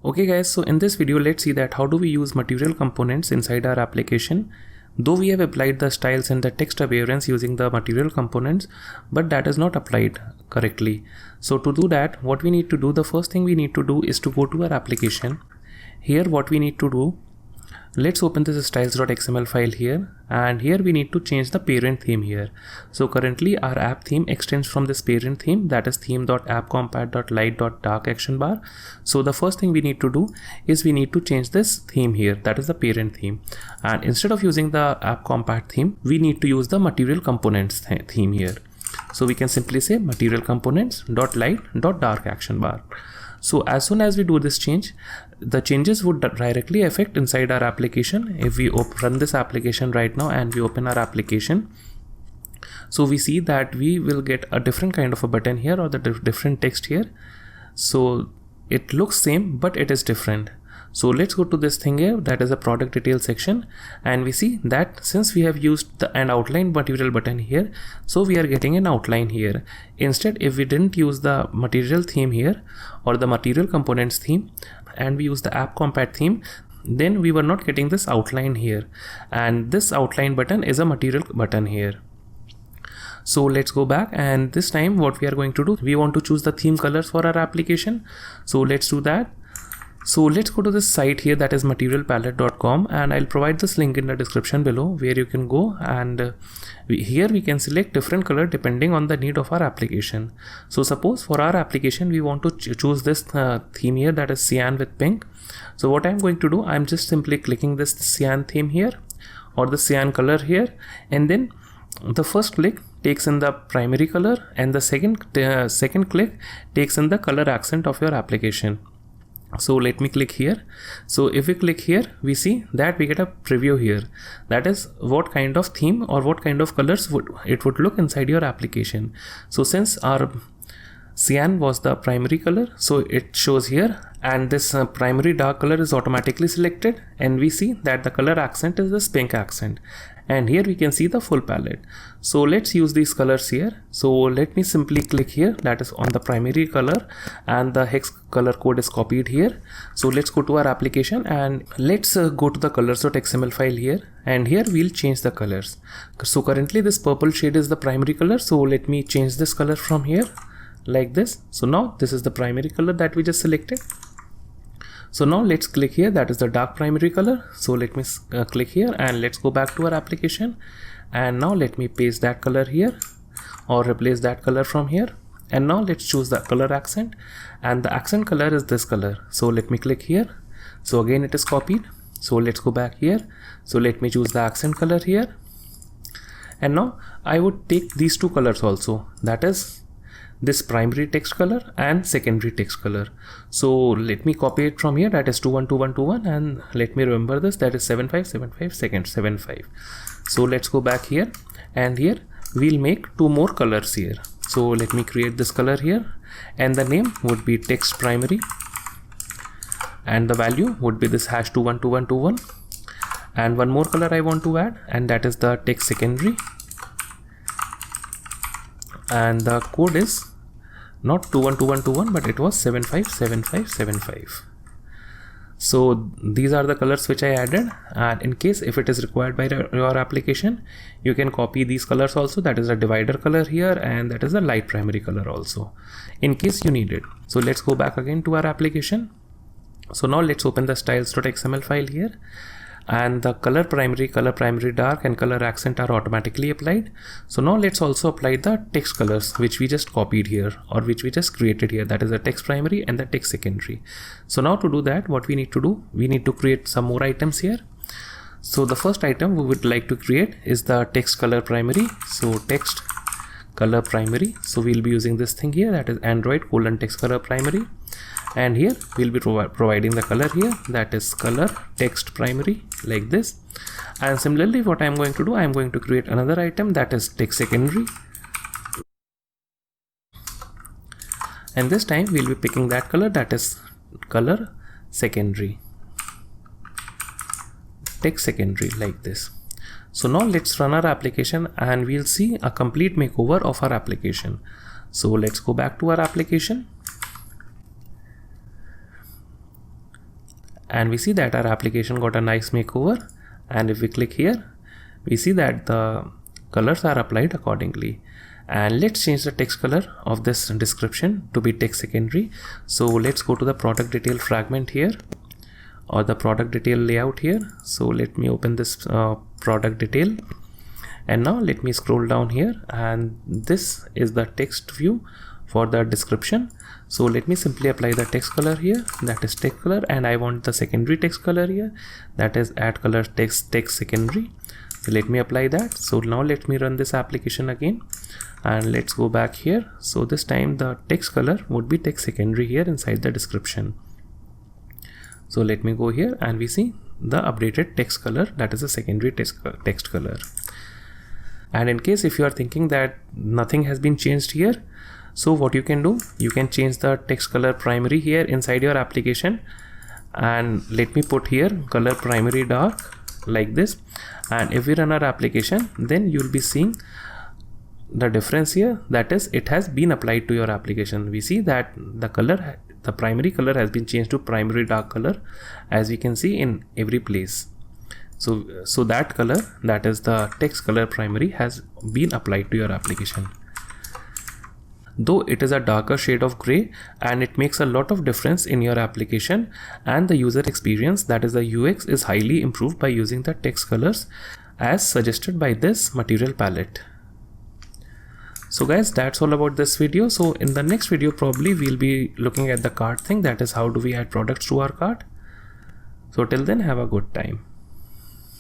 Okay guys, so in this video let's see that how do we use material components inside our application. Though we have applied the styles and the text appearance using the material components, but that is not applied correctly. So to do that, what we need to do, the first thing we need to do is to go to our application. Here what we need to do, let's open this styles.xml file here, and here we need to change the parent theme here. So currently our app theme extends from this parent theme, that is theme.appcompat.light.dark action bar. So the first thing we need to do is we need to change this theme here, that is the parent theme, and instead of using the appcompat theme, we need to use the material components theme here. So we can simply say material components.light.dark action bar. So as soon as we do this change, the changes would directly affect inside our application. If we run this application right now and we open our application, so we see that we will get a different kind of a button here, or the different text here. So it looks same, but it is different. So let's go to this thing here, that is a product details section, and we see that since we have used an outline material button here, so we are getting an outline here. Instead, if we didn't use the material theme here or the material components theme and we use the appcompat theme, then we were not getting this outline here, and this outline button is a material button here. So let's go back, and this time what we are going to do, we want to choose the theme colors for our application. So let's do that. So let's go to this site here, that is materialpalette.com, and I'll provide this link in the description below where you can go, and here we can select different color depending on the need of our application. So suppose for our application we want to choose this theme here, that is cyan with pink. So what I'm going to do, I'm just simply clicking this cyan theme here or the cyan color here, and then the first click takes in the primary color, and the second click takes in the color accent of your application. So let me click here. So if we click here, we see that we get a preview here, that is what kind of theme or what kind of colors it would look inside your application. So since our cyan was the primary color, so it shows here, and this primary dark color is automatically selected, and we see that the color accent is this pink accent, and here we can see the full palette. So let's use these colors here. So let me simply click here, that is on the primary color, and the hex color code is copied here. So let's go to our application and let's go to the colors.xml file here, and here we'll change the colors. So currently this purple shade is the primary color, so let me change this color from here like this. So now this is the primary color that we just selected. So now let's click here, that is the dark primary color. So let me click here, and let's go back to our application, and now let me paste that color here or replace that color from here, and now let's choose the color accent, and the accent color is this color. So let me click here. So again it is copied. So let's go back here. So let me choose the accent color here, and now I would take these two colors also, that is this primary text color and secondary text color. So let me copy it from here, that is 212121, and let me remember this, that is 7575 second 75. So let's go back here, and here we'll make two more colors here. So let me create this color here, and the name would be text primary, and the value would be this hash 212121, and one more color I want to add, and that is the text secondary, and the code is not 212121, but it was 757575. So these are the colors which I added, and in case if it is required by your application, you can copy these colors also, that is a divider color here, and that is the light primary color also, in case you need it. So let's go back again to our application. So now let's open the styles.xml file here, and the color primary dark, and color accent are automatically applied. So now let's also apply the text colors which we just copied here, or which we just created here, that is the text primary and the text secondary. So now to do that, what we need to do, we need to create some more items here. So the first item we would like to create is the text color primary. So text color primary, so we'll be using this thing here, that is Android text color primary, and here we'll be providing the color here, that is color text primary, like this. And similarly what I'm going to do, I'm going to create another item, that is text secondary, and this time we'll be picking that color, that is color secondary, text secondary, like this. So now let's run our application, and we'll see a complete makeover of our application. So let's go back to our application, and we see that our application got a nice makeover. And if we click here, we see that the colors are applied accordingly. And let's change the text color of this description to be text secondary. So let's go to the product detail fragment here, or the product detail layout here. So let me open this product detail, and now let me scroll down here, and this is the text view for the description. So let me simply apply the text color here, that is text color, and I want the secondary text color here, that is add color text secondary. So let me apply that. So now let me run this application again, and let's go back here. So this time the text color would be text secondary here inside the description. So let me go here, and we see the updated text color, that is a secondary text color. And in case if you are thinking that nothing has been changed here, so what you can do, you can change the text color primary here inside your application, and let me put here color primary dark like this. And if we run our application, then you'll be seeing the difference here, that is it has been applied to your application. We see that the color, the primary color has been changed to primary dark color, as we can see in every place. So that color, that is the text color primary, has been applied to your application. Though it is a darker shade of gray, and it makes a lot of difference in your application, and the user experience, that is the UX, is highly improved by using the text colors as suggested by this material palette. So guys, that's all about this video. So in the next video, probably we'll be looking at the cart thing, that is how do we add products to our cart. So till then, have a good time.